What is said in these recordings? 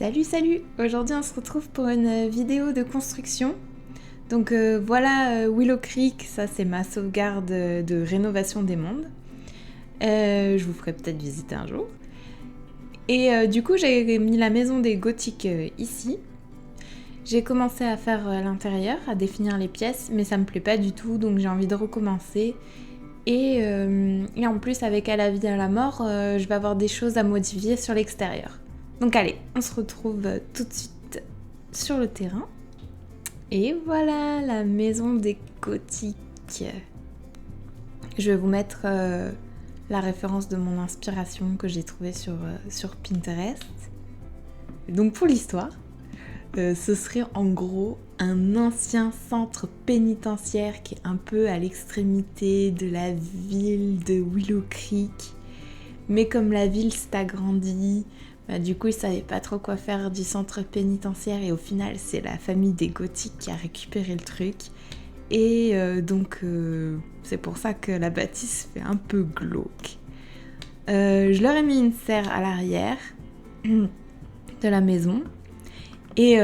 Salut, salut! Aujourd'hui on se retrouve pour une vidéo de construction. Donc voilà Willow Creek, ça c'est ma sauvegarde de rénovation des mondes. Je vous ferai peut-être visiter un jour. Et du coup j'ai mis la maison des gothiques ici. J'ai commencé à faire l'intérieur, à définir les pièces, mais ça me plaît pas du tout, donc j'ai envie de recommencer. Et en plus avec À la vie à la mort, je vais avoir des choses à modifier sur l'extérieur. Donc allez, on se retrouve tout de suite sur le terrain. Et voilà la maison des gothiques. Je vais vous mettre la référence de mon inspiration que j'ai trouvée sur Pinterest. Donc pour l'histoire, ce serait en gros un ancien centre pénitentiaire qui est un peu à l'extrémité de la ville de Willow Creek. Mais comme la ville s'est agrandie, du coup ils savaient pas trop quoi faire du centre pénitentiaire et au final c'est la famille des gothiques qui a récupéré le truc. Et donc c'est pour ça que la bâtisse fait un peu glauque. Je leur ai mis une serre à l'arrière de la maison. Et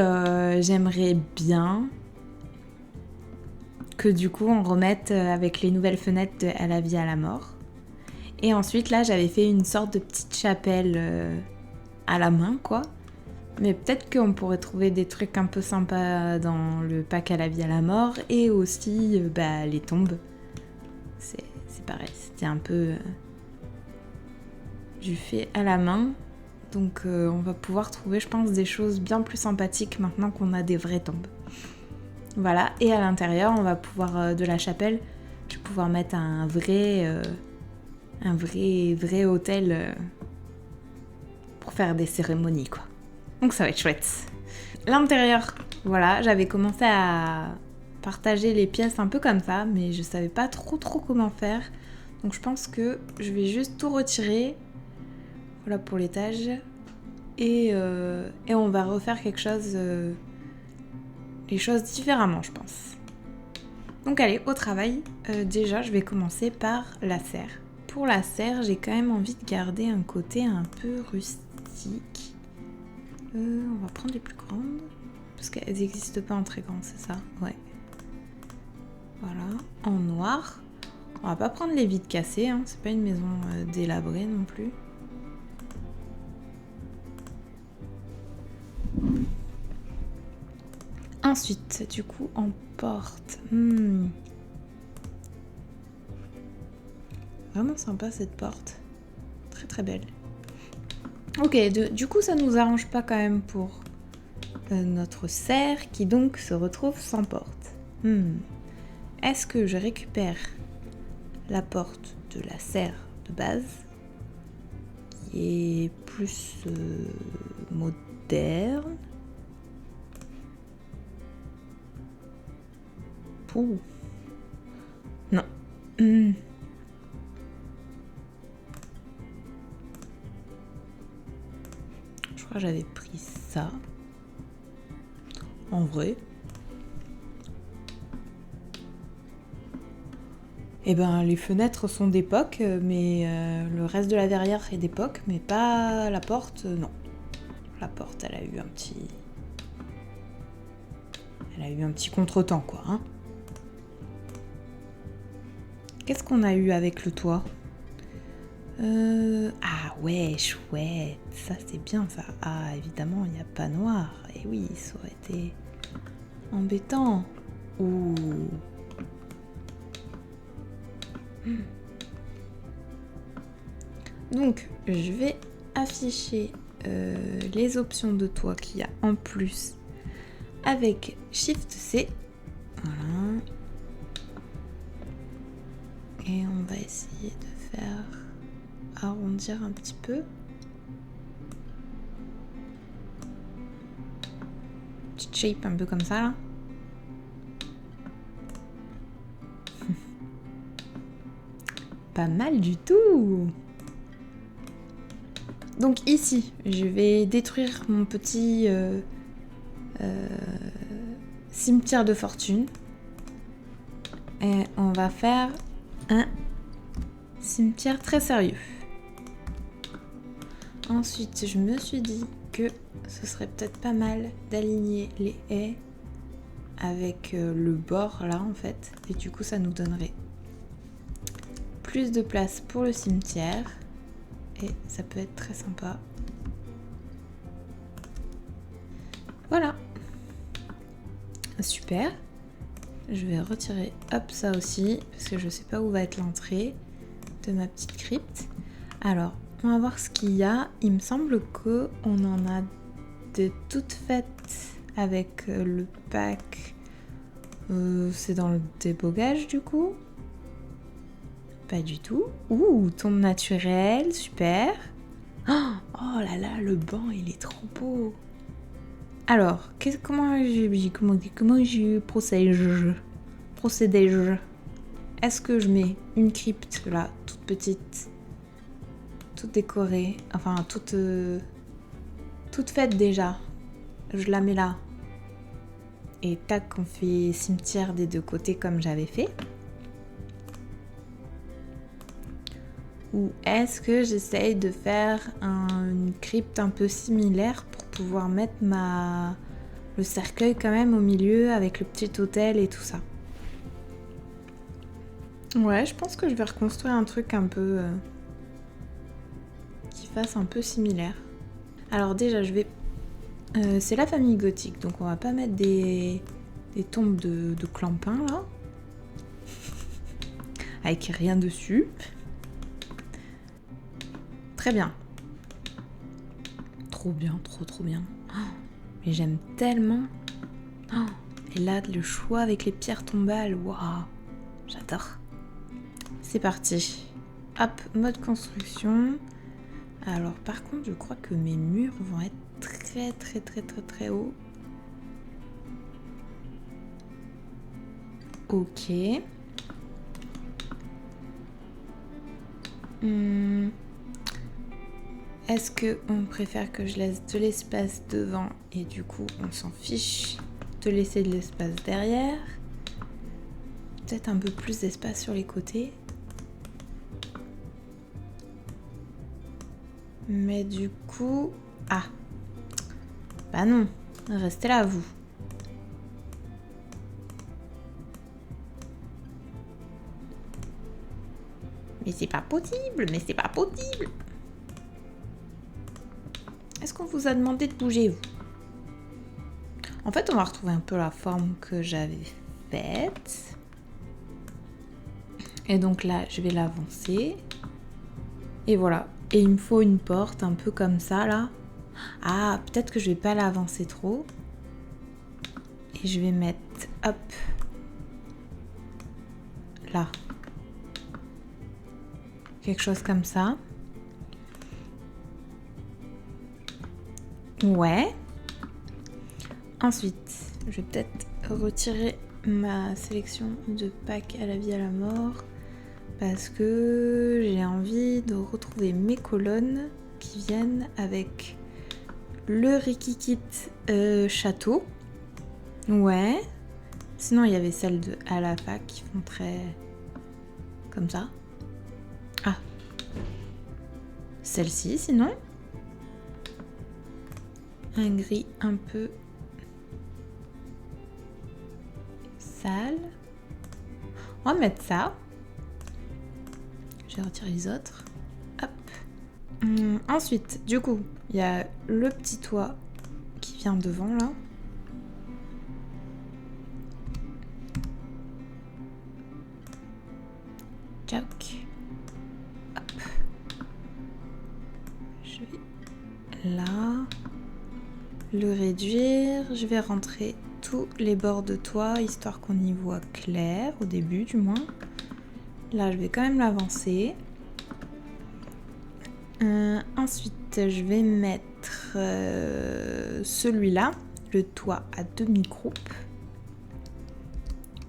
j'aimerais bien que du coup on remette avec les nouvelles fenêtres de À la vie à la mort. Et ensuite là j'avais fait une sorte de petite chapelle à la main quoi. Mais peut-être qu'on pourrait trouver des trucs un peu sympas dans le pack À la vie à la mort. Et aussi les tombes. C'est pareil, c'était un peu du fait à la main. Donc on va pouvoir trouver, je pense, des choses bien plus sympathiques maintenant qu'on a des vraies tombes. Voilà, et à l'intérieur, on va pouvoir, de la chapelle, je vais pouvoir mettre un vrai hôtel pour faire des cérémonies, quoi. Donc ça va être chouette. L'intérieur, voilà, j'avais commencé à partager les pièces un peu comme ça, mais je savais pas trop comment faire. Donc je pense que je vais juste tout retirer. Voilà pour l'étage. Et on va refaire quelque chose, les choses différemment, je pense. Donc allez, au travail. Déjà, je vais commencer par la serre. Pour la serre, j'ai quand même envie de garder un côté un peu rustique. On va prendre les plus grandes. Parce qu'elles n'existent pas en très grandes, c'est ça? Ouais. Voilà, en noir. On va pas prendre les vitres cassées, hein. C'est pas une maison délabrée non plus. Ensuite, du coup, en porte. Vraiment sympa cette porte. Très très belle. Ok, du coup, ça nous arrange pas quand même pour notre serre qui donc se retrouve sans porte. Est-ce que je récupère la porte de la serre de base qui est plus moderne? Ouh. Non. Je crois que j'avais pris ça. En vrai. Eh ben, les fenêtres sont d'époque, mais le reste de la verrière est d'époque, mais pas la porte, non. La porte, elle a eu un petit contretemps, quoi, hein. Qu'est-ce qu'on a eu avec le toit? Ah ouais, chouette. Ça, c'est bien, ça. Ah, évidemment, il n'y a pas noir. Et oui, ça aurait été embêtant. Ouh. Donc, je vais afficher les options de toit qu'il y a en plus avec Shift C. Voilà. Et on va essayer de faire arrondir un petit peu. Petite shape un peu comme ça là. Pas mal du tout. Donc ici, je vais détruire mon petit cimetière de fortune. Et on va faire un cimetière très sérieux. Ensuite, je me suis dit que ce serait peut-être pas mal d'aligner les haies avec le bord là en fait. Et du coup ça nous donnerait plus de place pour le cimetière. Et ça peut être très sympa. Voilà. Super. Je vais retirer hop ça aussi parce que je sais pas où va être l'entrée de ma petite crypte. Alors, on va voir ce qu'il y a. Il me semble qu'on en a de toutes faites avec le pack. C'est dans le débogage du coup? Pas du tout. Ouh, tombe naturelle, super. Oh là là, le banc il est trop beau. Alors, comment je procédais-je? Est-ce que je mets une crypte là, toute petite, toute décorée, enfin toute faite déjà. Je la mets là. Et tac, on fait cimetière des deux côtés comme j'avais fait. Ou est-ce que j'essaye de faire une crypte un peu similaire pour pouvoir mettre le cercueil quand même au milieu avec le petit autel et tout ça? Ouais, je pense que je vais reconstruire un truc un peu qui fasse un peu similaire. Alors déjà, je vais... c'est la famille gothique, donc on va pas mettre des tombes de clampin là. Avec rien dessus. Très bien. Trop bien, trop bien. Oh, mais j'aime tellement. Oh, et là, le choix avec les pierres tombales, waouh, j'adore. C'est parti. Hop, mode construction. Alors par contre, je crois que mes murs vont être très hauts. Ok. Est-ce qu'on préfère que je laisse de l'espace devant et du coup on s'en fiche de laisser de l'espace derrière? Peut-être un peu plus d'espace sur les côtés. Mais du coup... Ah! Bah non, restez là vous. Mais c'est pas possible, Est-ce qu'on vous a demandé de bouger, vous? En fait, on va retrouver un peu la forme que j'avais faite. Et donc là, je vais l'avancer. Et voilà. Et il me faut une porte un peu comme ça, là. Ah, peut-être que je vais pas l'avancer trop. Et je vais mettre, hop, là. Quelque chose comme ça. Ouais. Ensuite, je vais peut-être retirer ma sélection de packs à la vie à la mort parce que j'ai envie de retrouver mes colonnes qui viennent avec le Rikikit château. Ouais. Sinon, il y avait celles de à la fac qui font très comme ça. Ah. Celle-ci, sinon. Un gris un peu sale. On va mettre ça. Je vais retirer les autres. Hop. Ensuite, du coup, il y a le petit toit qui vient devant là. Tchac. Hop. Je vais là le réduire. Je vais rentrer tous les bords de toit histoire qu'on y voit clair au début du moins. Là, je vais quand même l'avancer. Ensuite, je vais mettre celui-là, le toit à demi-croupe,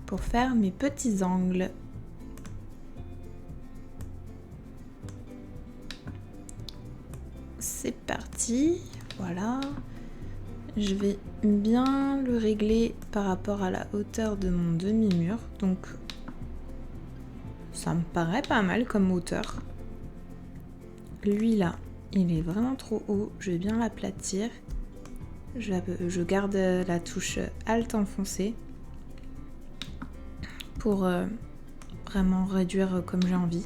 pour faire mes petits angles. C'est parti, voilà. Je vais bien le régler par rapport à la hauteur de mon demi-mur, donc ça me paraît pas mal comme hauteur. Lui là, il est vraiment trop haut, je vais bien l'aplatir. je garde la touche Alt enfoncée pour vraiment réduire comme j'ai envie.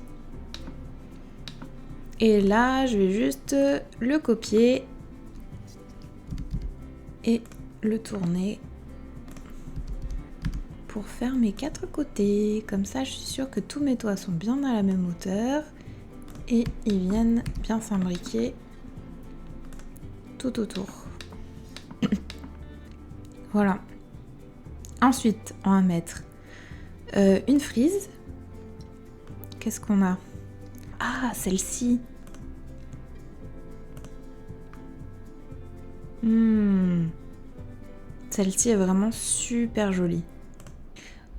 Et là, je vais juste le copier et le tourner pour faire mes 4 côtés. Comme ça, je suis sûre que tous mes toits sont bien à la même hauteur et ils viennent bien s'imbriquer tout autour. Voilà. Ensuite, on va mettre une frise. Qu'est-ce qu'on a? Ah, celle-ci. Celle-ci est vraiment super jolie.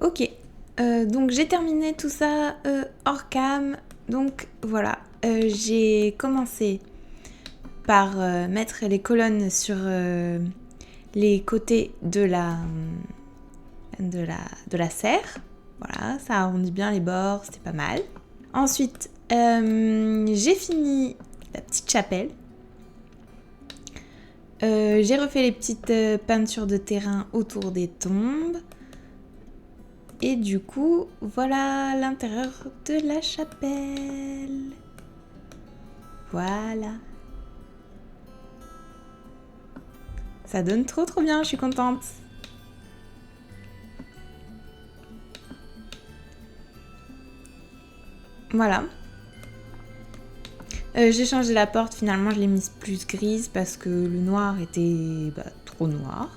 Ok, donc j'ai terminé tout ça hors cam. Donc voilà, j'ai commencé par mettre les colonnes sur les côtés de la serre. Voilà, ça arrondit bien les bords, c'était pas mal. Ensuite, j'ai fini la petite chapelle. J'ai refait les petites peintures de terrain autour des tombes. Et du coup, voilà l'intérieur de la chapelle. Voilà. Ça donne trop bien, je suis contente. Voilà. J'ai changé la porte, finalement je l'ai mise plus grise parce que le noir était trop noir.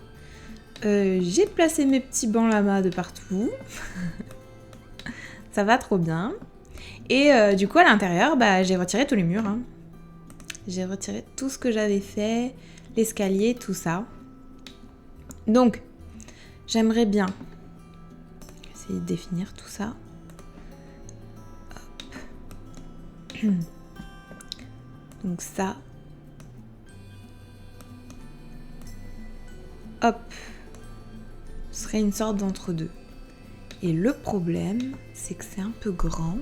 J'ai placé mes petits bancs là-bas de partout. Ça va trop bien. Et du coup à l'intérieur, j'ai retiré tous les murs. Hein. J'ai retiré tout ce que j'avais fait, l'escalier, tout ça. Donc, j'aimerais bien essayer de définir tout ça. Hop. Donc ça. Hop. Ce serait une sorte d'entre-deux. Et le problème, c'est que c'est un peu grand.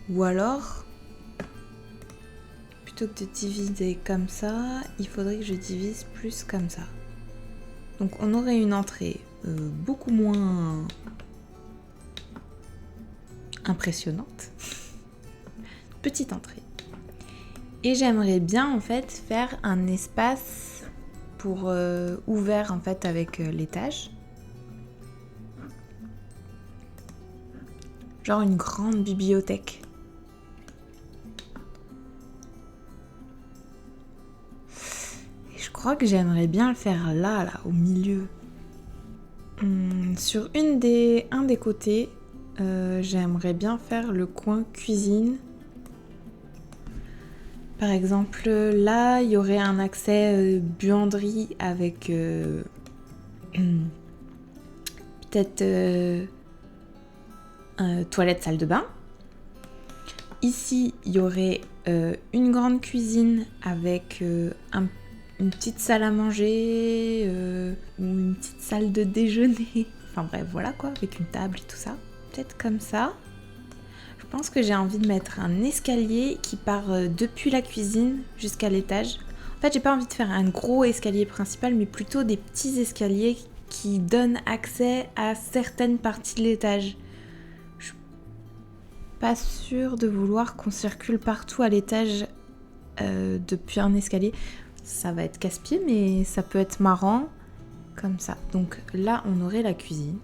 Ou alors, plutôt que de diviser comme ça, il faudrait que je divise plus comme ça. Donc on aurait une entrée beaucoup moins impressionnante. Petite entrée. Et j'aimerais bien en fait faire un espace pour ouvert en fait avec l'étage. Genre une grande bibliothèque. Et je crois que j'aimerais bien le faire là, au milieu. Sur un des côtés, j'aimerais bien faire le coin cuisine. Par exemple, là, il y aurait un accès buanderie avec peut-être toilette, salle de bain. Ici, il y aurait une grande cuisine avec une petite salle à manger ou une petite salle de déjeuner. Enfin bref, voilà quoi, avec une table et tout ça. Peut-être comme ça. Je pense que j'ai envie de mettre un escalier qui part depuis la cuisine jusqu'à l'étage. En fait, j'ai pas envie de faire un gros escalier principal, mais plutôt des petits escaliers qui donnent accès à certaines parties de l'étage. Je suis pas sûre de vouloir qu'on circule partout à l'étage depuis un escalier. Ça va être casse-pied, mais ça peut être marrant comme ça. Donc là, on aurait la cuisine.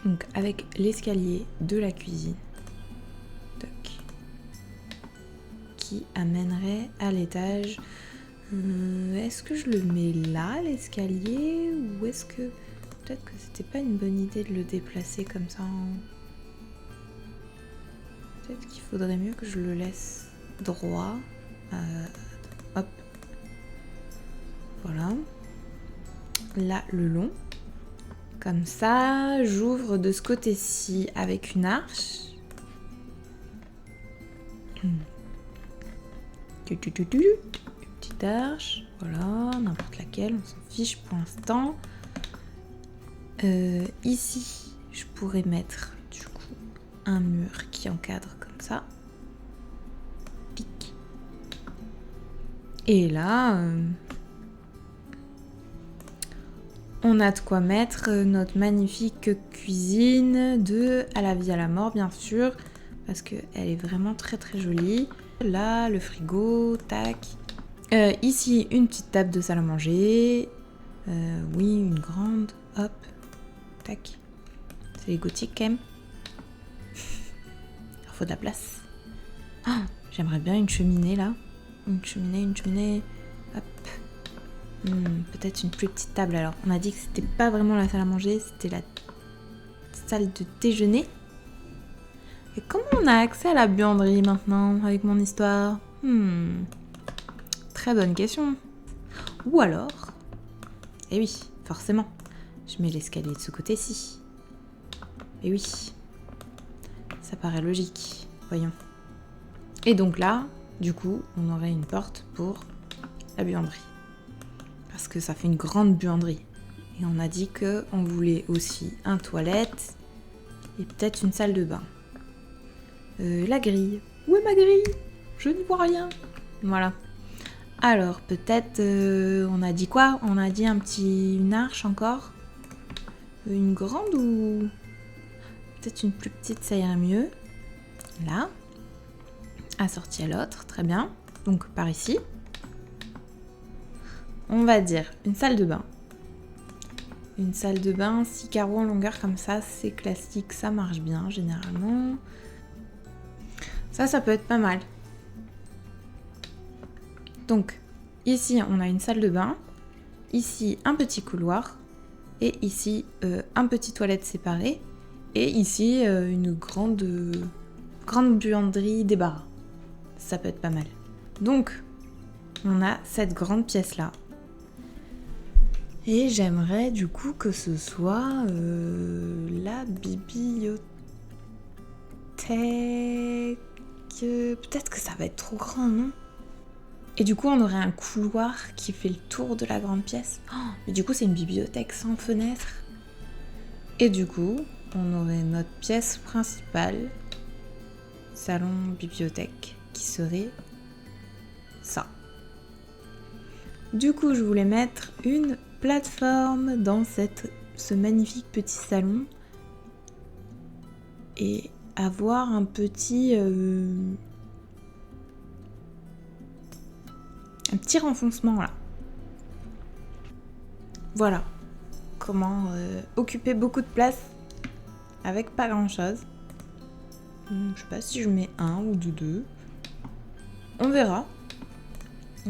Donc avec l'escalier de la cuisine qui amènerait à l'étage. Est-ce que je le mets là, l'escalier, ou est-ce que peut-être que c'était pas une bonne idée de le déplacer comme ça Peut-être qu'il faudrait mieux que je le laisse droit. Hop. Voilà. Là, le long. Comme ça, j'ouvre de ce côté-ci avec une arche. Une petite arche, voilà, n'importe laquelle, on s'en fiche pour l'instant. Ici, je pourrais mettre du coup un mur qui encadre comme ça. Pic. Et là, on a de quoi mettre notre magnifique cuisine de À la vie à la mort, bien sûr, parce qu'elle est vraiment très très jolie. Là, le frigo, tac. Ici, une petite table de salle à manger. Oui, une grande, hop, tac. C'est les gothiques quand même. Il faut de la place. Ah, j'aimerais bien une cheminée là. Une cheminée. Hop. Peut-être une plus petite table alors. On a dit que c'était pas vraiment la salle à manger, c'était la salle de déjeuner. Et comment on a accès à la buanderie maintenant avec mon histoire? Très bonne question. Ou alors... Eh oui, forcément. Je mets l'escalier de ce côté-ci. Eh oui. Ça paraît logique. Voyons. Et donc là, du coup, on aurait une porte pour la buanderie. Parce que ça fait une grande buanderie. Et on a dit qu'on voulait aussi un toilette et peut-être une salle de bain. La grille. Où est ma grille? Je n'y vois rien. Voilà. Alors, peut-être, on a dit quoi? On a dit une arche encore? Une grande ou... Peut-être une plus petite, ça irait mieux. Là. Assortie à l'autre, très bien. Donc, par ici. On va dire une salle de bain. Une salle de bain, 6 carreaux en longueur comme ça, c'est classique, ça marche bien généralement. Ça peut être pas mal. Donc, ici, on a une salle de bain. Ici, un petit couloir. Et ici, un petit toilette séparé. Et ici, une grande buanderie débarras. Ça peut être pas mal. Donc, on a cette grande pièce-là. Et j'aimerais du coup que ce soit la bibliothèque. Peut-être que ça va être trop grand, non? Et du coup, on aurait un couloir qui fait le tour de la grande pièce. Oh, mais du coup, c'est une bibliothèque sans fenêtre. Et du coup, on aurait notre pièce principale, salon-bibliothèque, qui serait ça. Du coup, je voulais mettre une plateforme dans ce magnifique petit salon et avoir un petit renfoncement là. Voilà comment occuper beaucoup de place avec pas grand chose. Je sais pas si je mets un ou deux. On verra.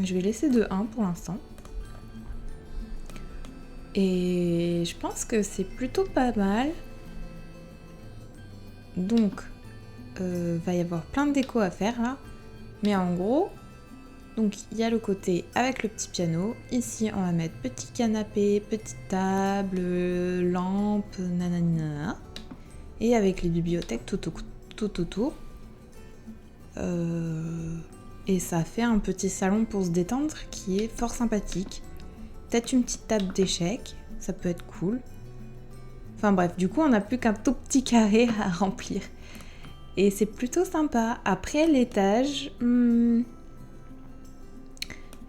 Je vais laisser de 1 pour l'instant. Et je pense que c'est plutôt pas mal. Donc, va y avoir plein de déco à faire là. Mais en gros, donc il y a le côté avec le petit piano. Ici, on va mettre petit canapé, petite table, lampe, nanana. Et avec les bibliothèques tout autour. Et ça fait un petit salon pour se détendre qui est fort sympathique. Peut-être une petite table d'échecs, ça peut être cool. Enfin bref, du coup on n'a plus qu'un tout petit carré à remplir. Et c'est plutôt sympa. Après l'étage,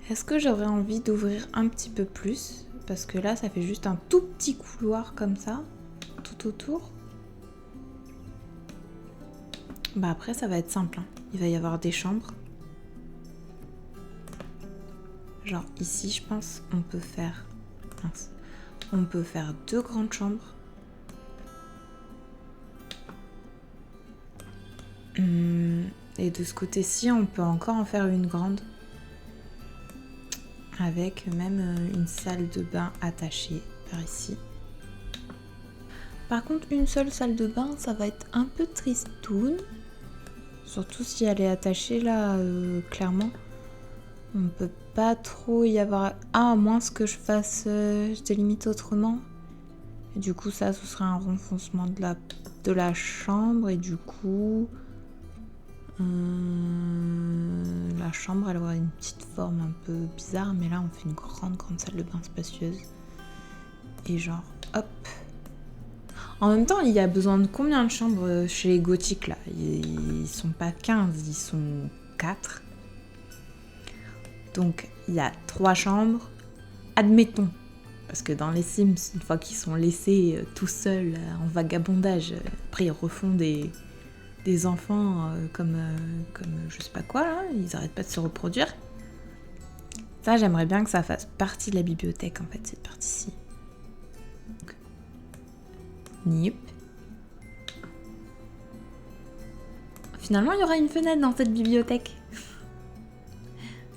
est-ce que j'aurais envie d'ouvrir un petit peu plus? Parce que là ça fait juste un tout petit couloir comme ça, tout autour. Bah après ça va être simple, hein. Il va y avoir des chambres. Genre ici, je pense, on peut faire 2 grandes chambres. Et de ce côté-ci, on peut encore en faire une grande. Avec même une salle de bain attachée par ici. Par contre, une seule salle de bain, ça va être un peu tristoun. Surtout si elle est attachée là, clairement. On peut pas trop y avoir... Ah, à moins que je fasse... je délimite autrement. Et du coup, ça, ce sera un renfoncement de la chambre. Et du coup... la chambre, elle aura une petite forme un peu bizarre. Mais là, on fait une grande salle de bain spacieuse. Et genre, hop. En même temps, il y a besoin de combien de chambres chez les gothiques, là? Ils sont pas 15, ils sont 4. Donc il y a 3 chambres, admettons. Parce que dans les Sims, une fois qu'ils sont laissés tout seuls en vagabondage, après ils refont des enfants comme je sais pas quoi, là, ils arrêtent pas de se reproduire. Ça, j'aimerais bien que ça fasse partie de la bibliothèque, en fait, cette partie-ci. Nip. Finalement, il y aura une fenêtre dans cette bibliothèque.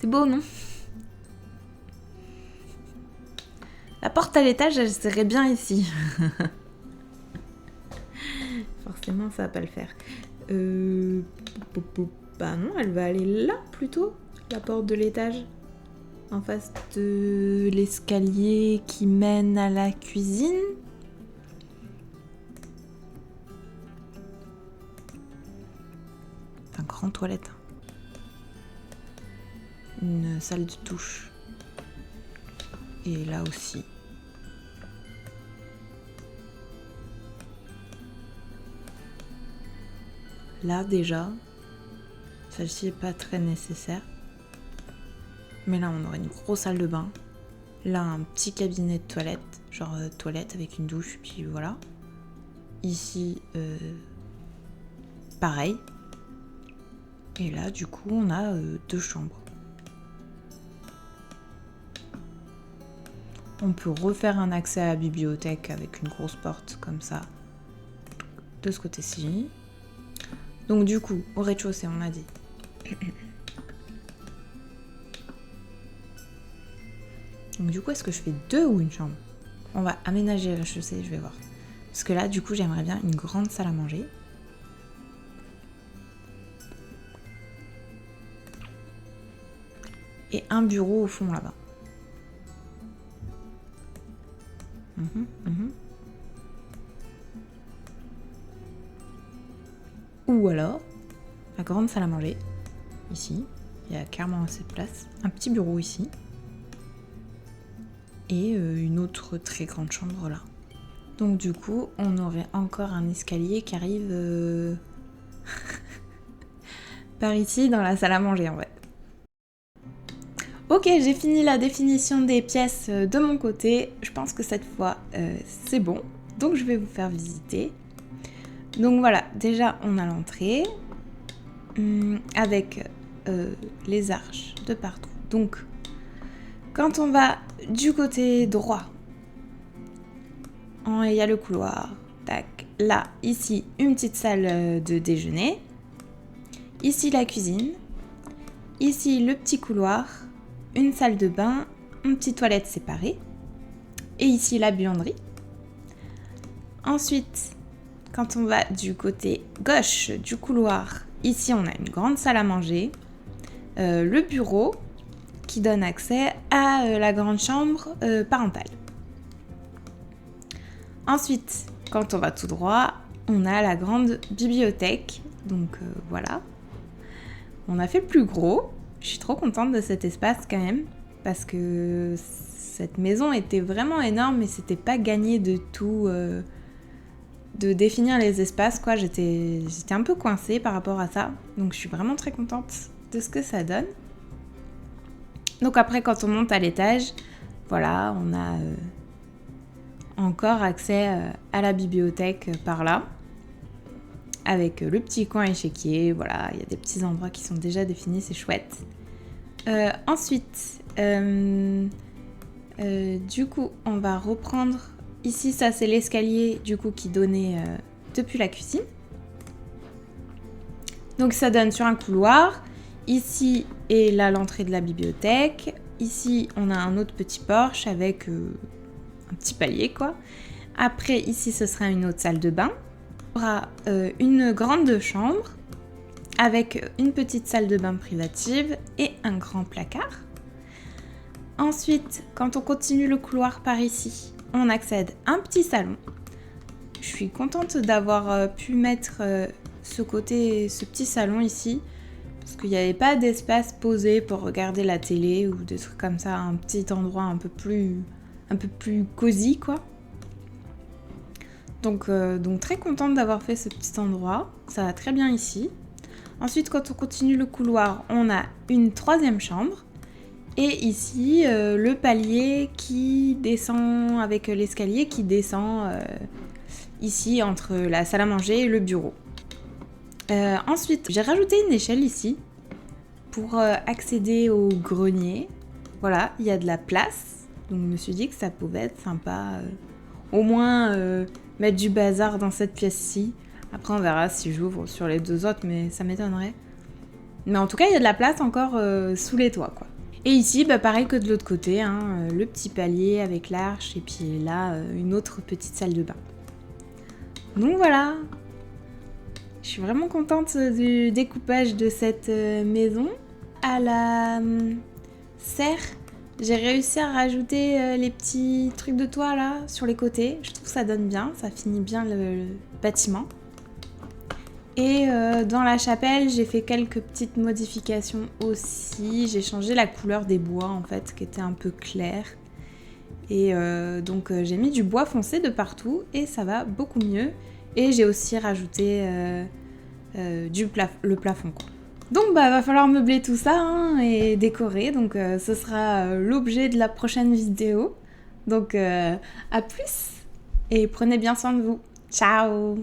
C'est beau, non? La porte à l'étage, elle serait bien ici. Forcément, ça va pas le faire. Bah non, elle va aller là, plutôt. La porte de l'étage. En face de l'escalier qui mène à la cuisine. C'est un grand toilette. Une salle de douche. Et là aussi. Là déjà, celle-ci est pas très nécessaire. Mais là on aurait une grosse salle de bain. Là un petit cabinet de toilette, genre toilette avec une douche, puis voilà. Ici, pareil. Et là du coup on a 2 chambres. On peut refaire un accès à la bibliothèque avec une grosse porte comme ça. De ce côté-ci. Donc du coup, au rez-de-chaussée, on a dit. Donc du coup, est-ce que je fais 2 ou une chambre? On va aménager le rez-de-chaussée, je vais voir. Parce que là, du coup, j'aimerais bien une grande salle à manger. Et un bureau au fond là-bas. Ou alors, la grande salle à manger, ici. Il y a clairement assez de place. Un petit bureau ici. Et une autre très grande chambre là. Donc du coup, on aurait encore un escalier qui arrive par ici dans la salle à manger en fait. Ok, j'ai fini la définition des pièces de mon côté. Je pense que cette fois, c'est bon. Donc je vais vous faire visiter. Donc voilà, déjà on a l'entrée avec les arches de partout. Donc quand on va du côté droit, il y a le couloir. Tac. Là, ici, une petite salle de déjeuner. Ici, la cuisine. Ici, le petit couloir. Une salle de bain. Une petite toilette séparée. Et ici, la buanderie. Ensuite, quand on va du côté gauche du couloir, ici, on a une grande salle à manger. Le bureau qui donne accès à la grande chambre parentale. Ensuite, quand on va tout droit, on a la grande bibliothèque. Donc voilà. On a fait plus gros. Je suis trop contente de cet espace quand même. Parce que cette maison était vraiment énorme et c'était pas gagné de tout... de définir les espaces, quoi. J'étais un peu coincée par rapport à ça. Donc je suis vraiment très contente de ce que ça donne. Donc après, quand on monte à l'étage, voilà, on a... encore accès à la bibliothèque par là, avec le petit coin échiquier, voilà, il y a des petits endroits qui sont déjà définis, c'est chouette. Ensuite, du coup, on va reprendre, ici ça c'est l'escalier du coup qui donnait depuis la cuisine. Donc ça donne sur un couloir, ici est là l'entrée de la bibliothèque, ici on a un autre petit porche avec... un petit palier quoi. Après ici ce sera une autre salle de bain. On aura une grande chambre avec une petite salle de bain privative et un grand placard. Ensuite, quand on continue le couloir par ici, on accède à un petit salon. Je suis contente d'avoir pu mettre ce petit salon ici parce qu'il n'y avait pas d'espace posé pour regarder la télé ou des trucs comme ça, un petit endroit un peu plus cosy quoi. Donc très contente d'avoir fait ce petit endroit, ça va très bien ici. Ensuite quand on continue le couloir, on a une 3e chambre Et ici, le palier qui descend avec l'escalier qui descend ici entre la salle à manger et le bureau. Ensuite, j'ai rajouté une échelle ici pour accéder au grenier. Voilà, il y a de la place. Donc je me suis dit que ça pouvait être sympa. Au moins mettre du bazar dans cette pièce-ci. Après on verra si j'ouvre sur les deux autres, mais ça m'étonnerait. Mais en tout cas, il y a de la place encore sous les toits, quoi. Et ici, bah, pareil que de l'autre côté, hein, le petit palier avec l'arche, et puis là, une autre petite salle de bain. Donc voilà. Je suis vraiment contente du découpage de cette maison. À la serre, j'ai réussi à rajouter les petits trucs de toit là, sur les côtés. Je trouve que ça donne bien, ça finit bien le bâtiment. Et dans la chapelle, j'ai fait quelques petites modifications aussi. J'ai changé la couleur des bois en fait, qui était un peu clair. Et donc j'ai mis du bois foncé de partout et ça va beaucoup mieux. Et j'ai aussi rajouté le plafond, quoi. Donc bah va falloir meubler tout ça hein, et décorer. Donc ce sera l'objet de la prochaine vidéo. Donc à plus et prenez bien soin de vous. Ciao!